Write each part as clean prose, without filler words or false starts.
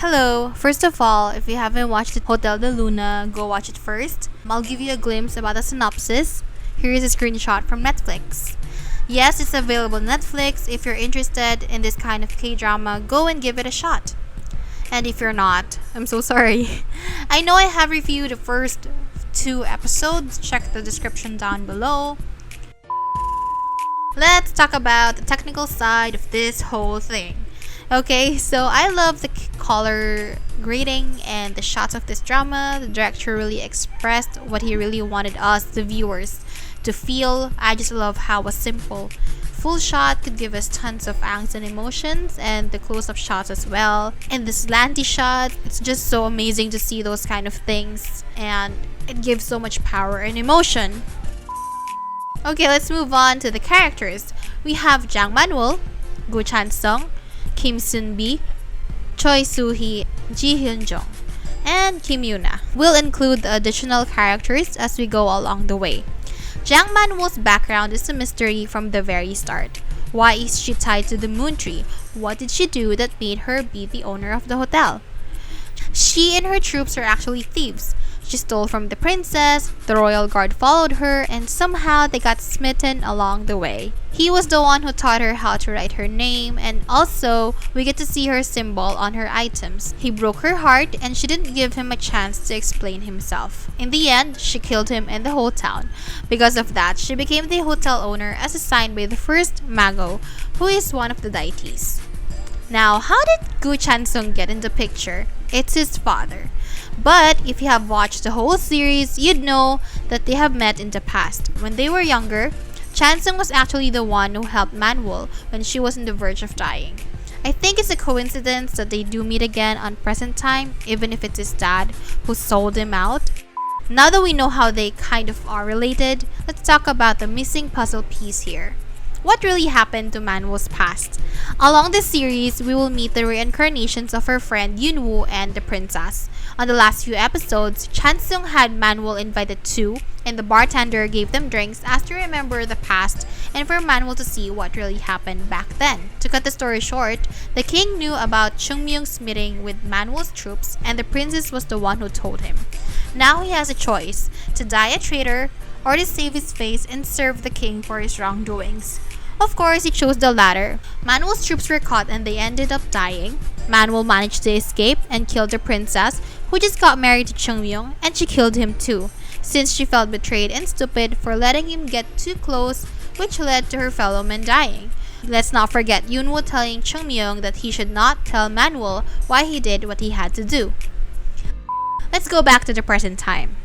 Hello! First of all, if you haven't watched Hotel de Luna, go watch it first. I'll give you a glimpse about the synopsis. Here is a screenshot from Netflix. Yes, it's available on Netflix. If you're interested in this kind of K-drama, go and give it a shot. And if you're not, I'm so sorry. I know I have reviewed the first 2 episodes. Check the description down below. Let's talk about the technical side of this whole thing. Okay, so I love the color grading and the shots of this drama. The director really expressed what he really wanted us, the viewers, to feel. I just love how a simple full shot could give us tons of angst and emotions, and the close-up shots as well. And the slanty shot, it's just so amazing to see those kind of things, and it gives so much power and emotion. Okay, let's move on to the characters. We have Jang Manuel, Go Chan-sung, Kim Sun-bi, Choi Soo-hee, Ji Hyun-jung, and Kim Yuna. We'll include the additional characters as we go along the way. Jang Manuel's background is a mystery from the very start. Why is she tied to the moon tree? What did she do that made her be the owner of the hotel? She and her troops are actually thieves. She stole from the princess, the royal guard followed her, and somehow they got smitten along the way. He was the one who taught her how to write her name, and also we get to see her symbol on her items. He broke her heart, and she didn't give him a chance to explain himself. In the end, she killed him and the whole town. Because of that, she became the hotel owner as assigned by the first Mago, who is one of the deities. Now, how did Gu Chansung get in the picture? It's his father. But if you have watched the whole series, you'd know that they have met in the past. When they were younger, Chansung was actually the one who helped Manuel when she was on the verge of dying. I think it's a coincidence that they do meet again on present time, even if it's his dad who sold him out. Now that we know how they kind of are related, let's talk about the missing puzzle piece here. What really happened to Manuel's past? Along this series, we will meet the reincarnations of her friend Yunwoo and the princess. On the last few episodes, Chansung had Manuel invited to, and the bartender gave them drinks as to remember the past and for Manuel to see what really happened back then. To cut the story short, the king knew about Chungmyung's meeting with Manuel's troops, and the princess was the one who told him. Now he has a choice, to die a traitor or to save his face and serve the king for his wrongdoings. Of course, he chose the latter. Manuel's troops were caught and they ended up dying. Manuel managed to escape and killed the princess, who just got married to Chungmyung, and she killed him too, since she felt betrayed and stupid for letting him get too close, which led to her fellow men dying. Let's not forget Yunwoo telling Chungmyung that he should not tell Manuel why he did what he had to do. Let's go back to the present time.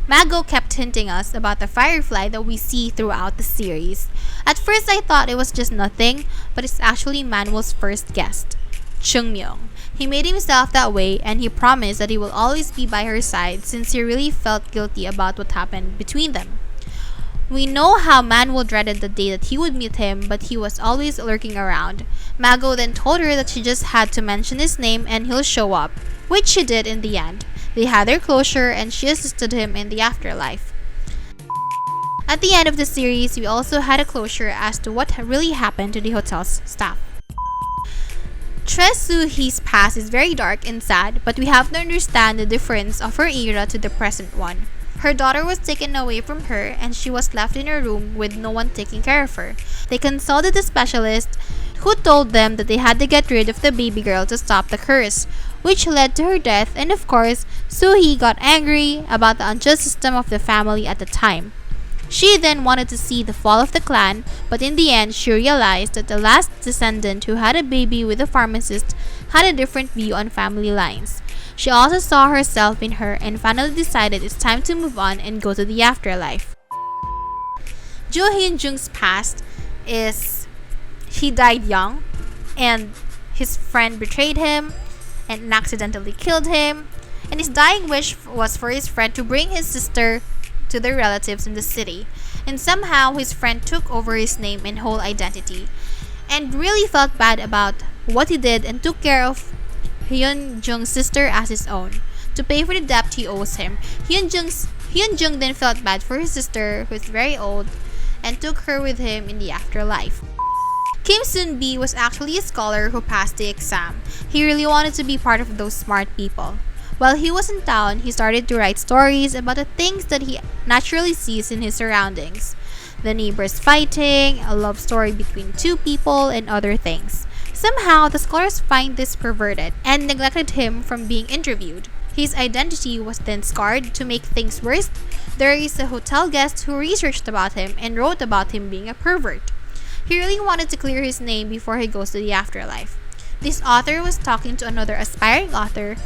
Mago kept hinting us about the firefly that we see throughout the series. At first I thought it was just nothing, but it's actually Manuel's first guest, Chungmyung. He made himself that way, and he promised that he will always be by her side since he really felt guilty about what happened between them. We know how Manuel dreaded the day that he would meet him, but he was always lurking around. Mago then told her that she just had to mention his name and he'll show up, which she did in the end. They had their closure and she assisted him in the afterlife. At the end of the series, we also had a closure as to what really happened to the hotel's staff. Choi Soo-hee's past is very dark and sad, but we have to understand the difference of her era to the present one. Her daughter was taken away from her and she was left in her room with no one taking care of her. They consulted a specialist who told them that they had to get rid of the baby girl to stop the curse, which led to her death, and of course, Soo-hee got angry about the unjust system of the family at the time. She then wanted to see the fall of the clan, but in the end, she realized that the last descendant who had a baby with a pharmacist had a different view on family lines. She also saw herself in her and finally decided it's time to move on and go to the afterlife. Jo Hyun-jung's past is he died young and his friend betrayed him and accidentally killed him, and his dying wish was for his friend to bring his sister to their relatives in the city, and somehow his friend took over his name and whole identity and really felt bad about what he did and took care of Hyun-jung's sister as his own to pay for the debt he owes him. Hyun-jung then felt bad for his sister, who is very old, and took her with him in the afterlife. Kim Soon-bi was actually a scholar who passed the exam. He really wanted to be part of those smart people. While he was in town, he started to write stories about the things that he naturally sees in his surroundings. The neighbors fighting, a love story between two people, and other things. Somehow, the scholars find this perverted and neglected him from being interviewed. His identity was then scarred. To make things worse, there is a hotel guest who researched about him and wrote about him being a pervert. He really wanted to clear his name before he goes to the afterlife. This author was talking to another aspiring author.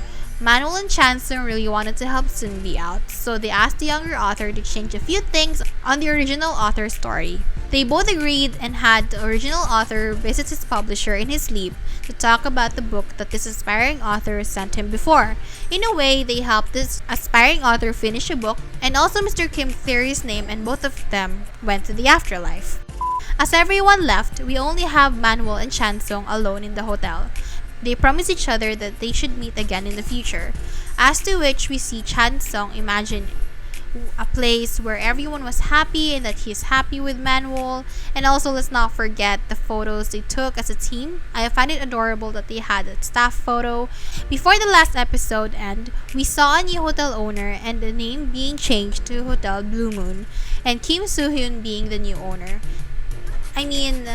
Manuel and Chansung really wanted to help Sunbi out, so they asked the younger author to change a few things on the original author's story. They both agreed and had the original author visit his publisher in his sleep to talk about the book that this aspiring author sent him before. In a way, they helped this aspiring author finish a book, and also Mr. Kim clear his name, and both of them went to the afterlife. As everyone left, we only have Manuel and Chansung alone in the hotel. They promise each other that they should meet again in the future, as to which we see Chansung imagine a place where everyone was happy and that he's happy with Manuel. And also, let's not forget the photos they took as a team. I find it adorable that they had a staff photo. Before the last episode end, we saw a new hotel owner and the name being changed to Hotel Blue Moon, and Kim Soo-hyun being the new owner. I mean,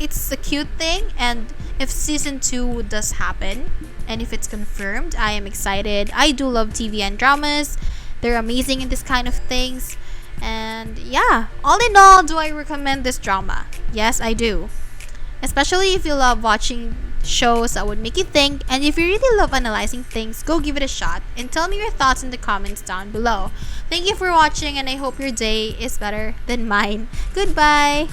it's a cute thing, and if season 2 does happen, and if it's confirmed, I am excited. I do love TV and dramas. They're amazing in this kind of things. And yeah, all in all, do I recommend this drama? Yes, I do. Especially if you love watching shows that would make you think, and if you really love analyzing things, go give it a shot and tell me your thoughts in the comments down below. Thank you for watching, and I hope your day is better than mine. Goodbye!